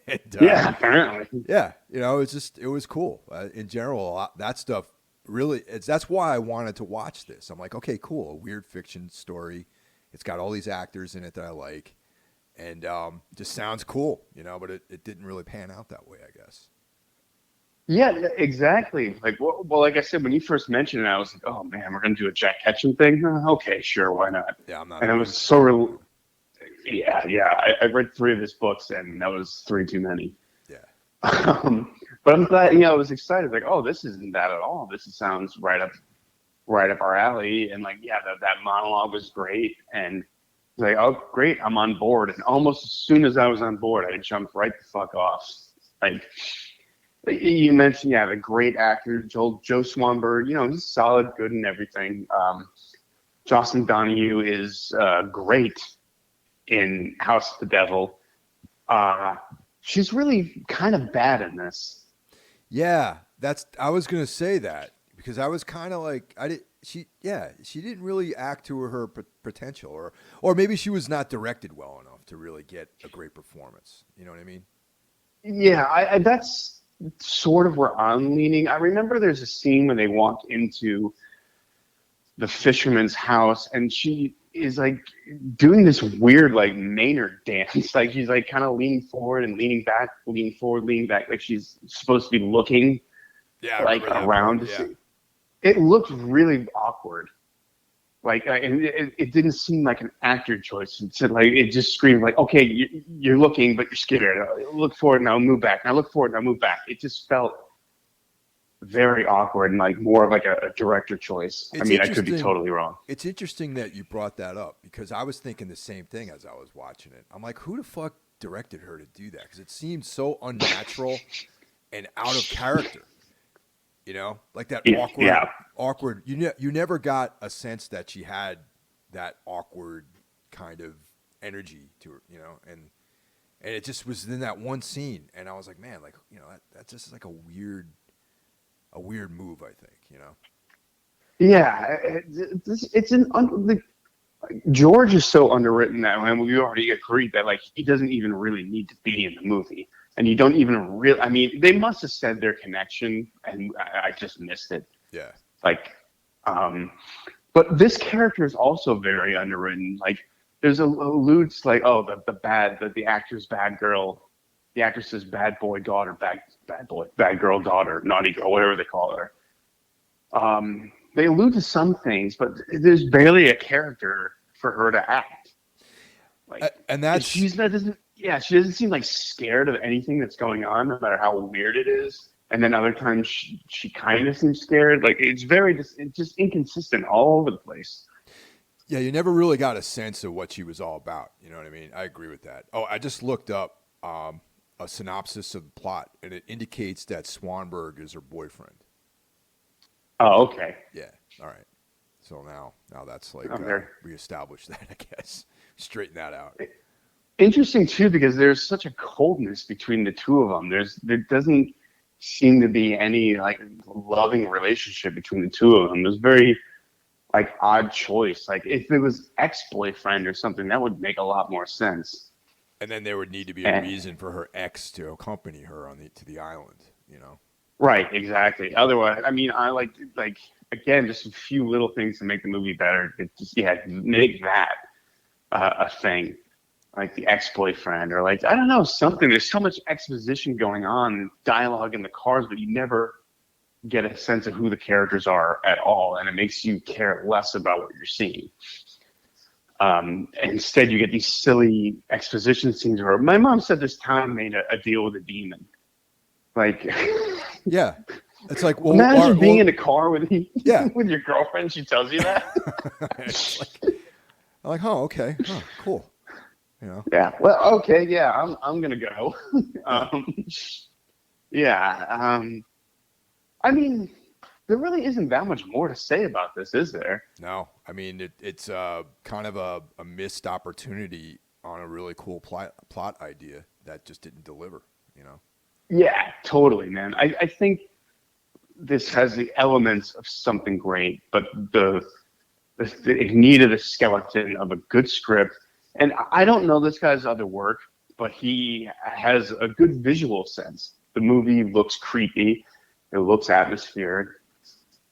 And, yeah, apparently. yeah, it was cool. In general, that stuff really. That's why I wanted to watch this. I'm like, okay, cool, a weird fiction story. It's got all these actors in it that I like, and just sounds cool, But it didn't really pan out that way, I guess. Yeah, exactly. Like, well, like I said, when you first mentioned it, I was like, oh man, we're gonna do a Jack Ketchum thing. Okay, sure, why not? Yeah, I'm not. And it was so. Yeah. I read 3 of his books, and that was 3 too many. Yeah. But I'm glad. I was excited. Like, oh, this isn't that at all. This sounds right up our alley. And like, yeah, that monologue was great. And like, oh, great, I'm on board. And almost as soon as I was on board, I jumped right the fuck off. Like you mentioned, yeah, the great actor Joe Swanberg. He's solid, good, and everything. Jocelyn Donahue is great in House of the Devil. She's really kind of bad in this. Yeah, I was gonna say that because I was kind of like she didn't really act to her potential, or maybe she was not directed well enough to really get a great performance. You know what I mean? Yeah, I that's sort of where I'm leaning. I remember there's a scene when they walk into the fisherman's house, and she is like doing this weird like Maynard dance. Like she's like kind of leaning forward and leaning back, leaning forward, leaning back, like she's supposed to be looking like around to see. It looked really awkward. Like, and it didn't seem like an actor choice. It just screamed like, okay, you're looking, but you're scared. Look forward now, move back. Now look forward now, move back. It just felt very awkward and like more of like a director choice. I mean, I could be totally wrong. It's interesting that you brought that up because I was thinking the same thing as I was watching it. I'm like, who the fuck directed her to do that? Because it seemed so unnatural and out of character. Like that awkward. You never got a sense that she had that awkward kind of energy to her. And it just was in that one scene, and I was like, man, like that's just like a weird move, I think. Yeah, George is so underwritten that we already agreed that like he doesn't even really need to be in the movie. And you don't even really, I mean, they must have said their connection, and I just missed it. Yeah. Like, but this character is also very underwritten. Like, there's alludes like, oh, the actor's bad girl, the actress's bad boy daughter, bad girl daughter, naughty girl, whatever they call her. They allude to some things, but there's barely a character for her to act. Like, and that's she doesn't seem like scared of anything that's going on, no matter how weird it is. And then other times she kind of seems scared. Like it's just inconsistent all over the place. Yeah, you never really got a sense of what she was all about. You know what I mean? I agree with that. Oh, I just looked up a synopsis of the plot, and it indicates that Swanberg is her boyfriend. Oh, okay. Yeah. All right. So now that's like we established that, I guess. Straighten that out. Interesting too, because there's such a coldness between the two of them. There doesn't seem to be any like loving relationship between the two of them. There's very like odd choice. Like if it was ex-boyfriend or something, that would make a lot more sense. And then there would need to be a reason for her ex to accompany her to the island. Right, exactly. Otherwise, I mean, I like again, just a few little things to make the movie better. Make that a thing, like the ex-boyfriend, or like I don't know, something. There's so much exposition going on, dialogue in the cars, but you never get a sense of who the characters are at all, and it makes you care less about what you're seeing. Instead, you get these silly exposition scenes where my mom said this town made a deal with a demon. Like, yeah, it's like, well, imagine being in a car with with your girlfriend. She tells you that. I'm like, oh, okay, cool. Yeah. Well, okay. Yeah, I'm gonna go. I mean, there really isn't that much more to say about this, is there? No, I mean it's kind of a missed opportunity on a really cool plot idea that just didn't deliver. You know. Yeah, totally, man. I think this has the elements of something great, but it needed a skeleton of a good script. And I don't know this guy's other work, but he has a good visual sense. The movie looks creepy. It looks atmospheric.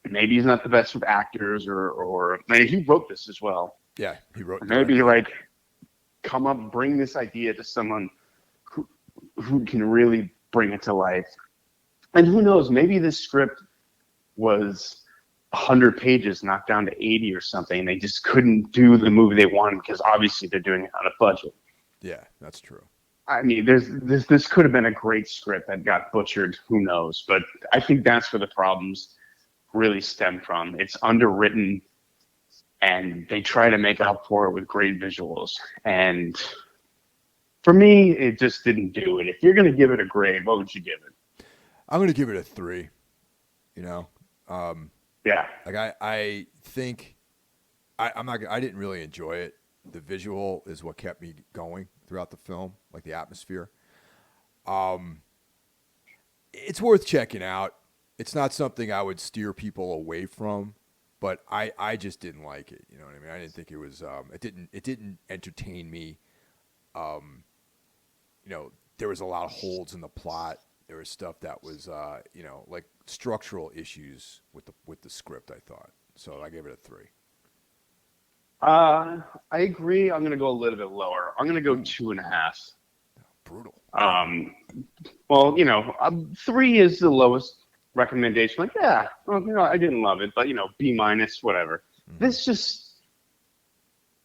Maybe he's not the best with actors, or maybe he wrote this as well. Yeah, he wrote. Maybe like bring this idea to someone who can really bring it to life. And who knows, maybe this script was 100 pages knocked down to 80 or something. They just couldn't do the movie they wanted because obviously they're doing it on a budget. Yeah, that's true. I mean, this could have been a great script that got butchered. Who knows? But I think that's where the problems really stem from. It's underwritten, and they try to make up for it with great visuals. And for me, it just didn't do it. If you're going to give it a grade, what would you give it? I'm going to give it a 3. You know, yeah. Like I think I didn't really enjoy it. The visual is what kept me going throughout the film, like the atmosphere. It's worth checking out. It's not something I would steer people away from, but I just didn't like it. You know what I mean? I didn't think it was. It didn't entertain me. You know, there was a lot of holes in the plot. There was stuff that was, you know, like structural issues with the script. I thought so. I gave it a 3. I agree. I'm going to go a little bit lower. I'm going to go 2.5. Brutal. Well, you know, 3 is the lowest recommendation. Like, yeah, well, you know, I didn't love it, but you know, B-, whatever. Mm-hmm. This just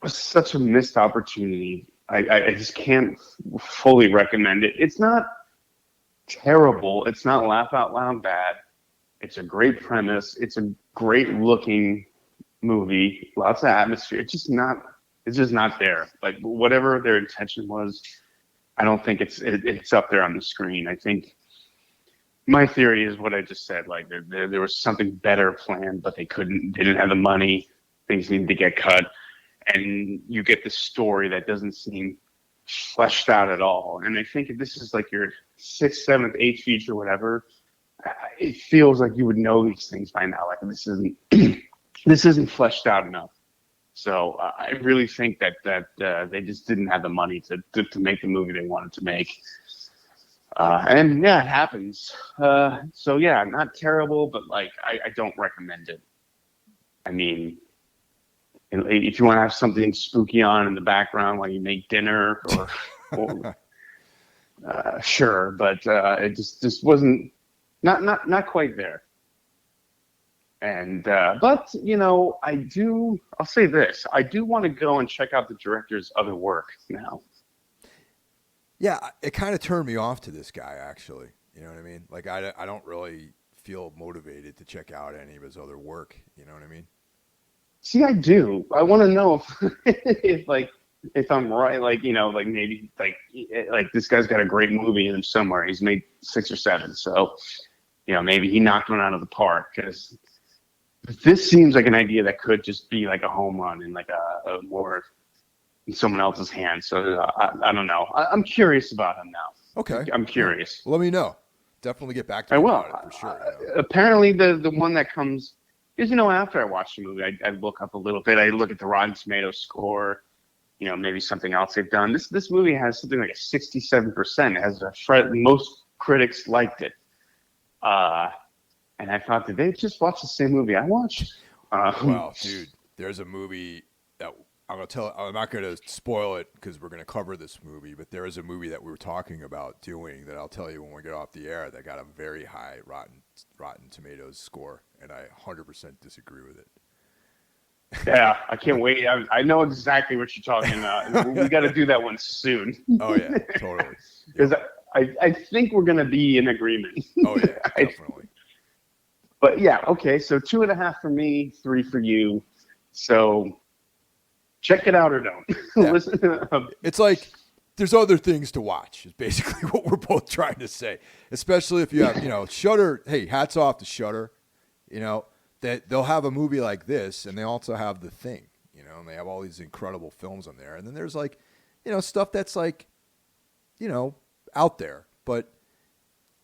was such a missed opportunity. I just can't fully recommend it. It's not terrible. It's not laugh out loud bad. It's a great premise. It's a great looking movie. Lots of atmosphere. It's just not there. Like whatever their intention was, I don't think it's up there on the screen. I think my theory is what I just said. Like there was something better planned, but they didn't have the money. Things needed to get cut. And you get this story that doesn't seem fleshed out at all. And I think if this is like your 6th, 7th, 8th feature, whatever, it feels like you would know these things by now. Like this isn't fleshed out enough. So I really think that they just didn't have the money to make the movie they wanted to make. And yeah, it happens. So yeah, not terrible, but like I don't recommend it. I mean, if you want to have something spooky on in the background while you make dinner, or sure, but it just wasn't not quite there. And but you know, I'll say this: I do want to go and check out the director's other work now. Yeah, it kind of turned me off to this guy, actually. You know what I mean? Like I don't really feel motivated to check out any of his other work. You know what I mean? See, I do. I want to know if I'm right. Like, you know, like maybe like this guy's got a great movie in him somewhere. He's made 6 or 7. So, you know, maybe he knocked one out of the park. Because this seems like an idea that could just be like a home run in like a more in someone else's hands. So I don't know. I'm curious about him now. Okay. I'm curious. Well, let me know. Definitely get back to me about it for sure. You know? Apparently, the one that comes. Because, you know, after I watch the movie, I look up a little bit. I look at the Rotten Tomatoes score, you know, maybe something else they've done. This movie has something like a 67%. It has most critics liked it. And I thought, did they just watch the same movie I watched? Well, dude, there's a movie that I'm not going to spoil it because we're going to cover this movie, but there is a movie that we were talking about doing that I'll tell you when we get off the air that got a very high Rotten Tomatoes score, and I 100% disagree with it. Yeah, I can't wait. I know exactly what you're talking about. We got to do that one soon. Oh, yeah, totally. Because I think we're going to be in agreement. Oh, yeah, definitely. But yeah, okay, so 2.5 for me, 3 for you. So check it out or don't. Yeah. Listen. It's like there's other things to watch is basically what we're both trying to say, especially if you have, you know, Shudder. Hey, hats off to Shudder. You know, that they'll have a movie like this, and they also have The Thing, you know, and they have all these incredible films on there. And then there's like, stuff that's like, out there. But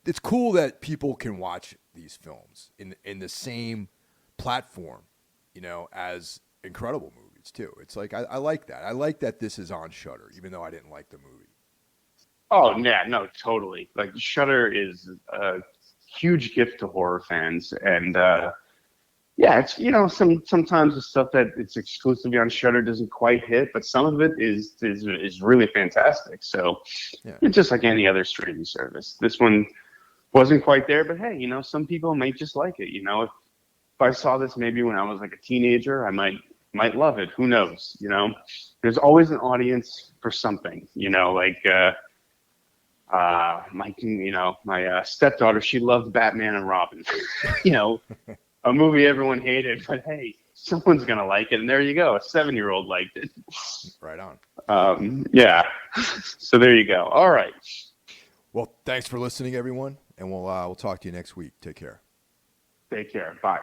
it's cool that people can watch these films in the same platform, as incredible movies too. It's like I like that. I like that this is on Shudder, even though I didn't like the movie. Oh yeah, no, totally. Like Shudder is a huge gift to horror fans, and yeah, it's sometimes the stuff that it's exclusively on Shudder doesn't quite hit, but some of it is really fantastic. So Yeah. it's just like any other streaming service. This one wasn't quite there, but hey, some people might just like it. If I saw this maybe when I was like a teenager, I might love it. Who knows? There's always an audience for something. My stepdaughter, she loved Batman and Robin. A movie everyone hated, but hey, someone's gonna like it, and there you go. A 7-year-old liked it. Right on. Yeah. So there you go. All right. Well, thanks for listening, everyone, and we'll talk to you next week. Take care. Take care. Bye.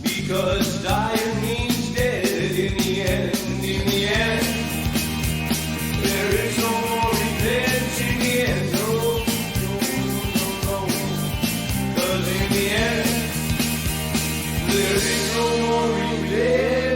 Because dying means dead in the end, in the end. There is no more revenge in the end, no, no, no, no. 'Cause in the end, there is no more revenge.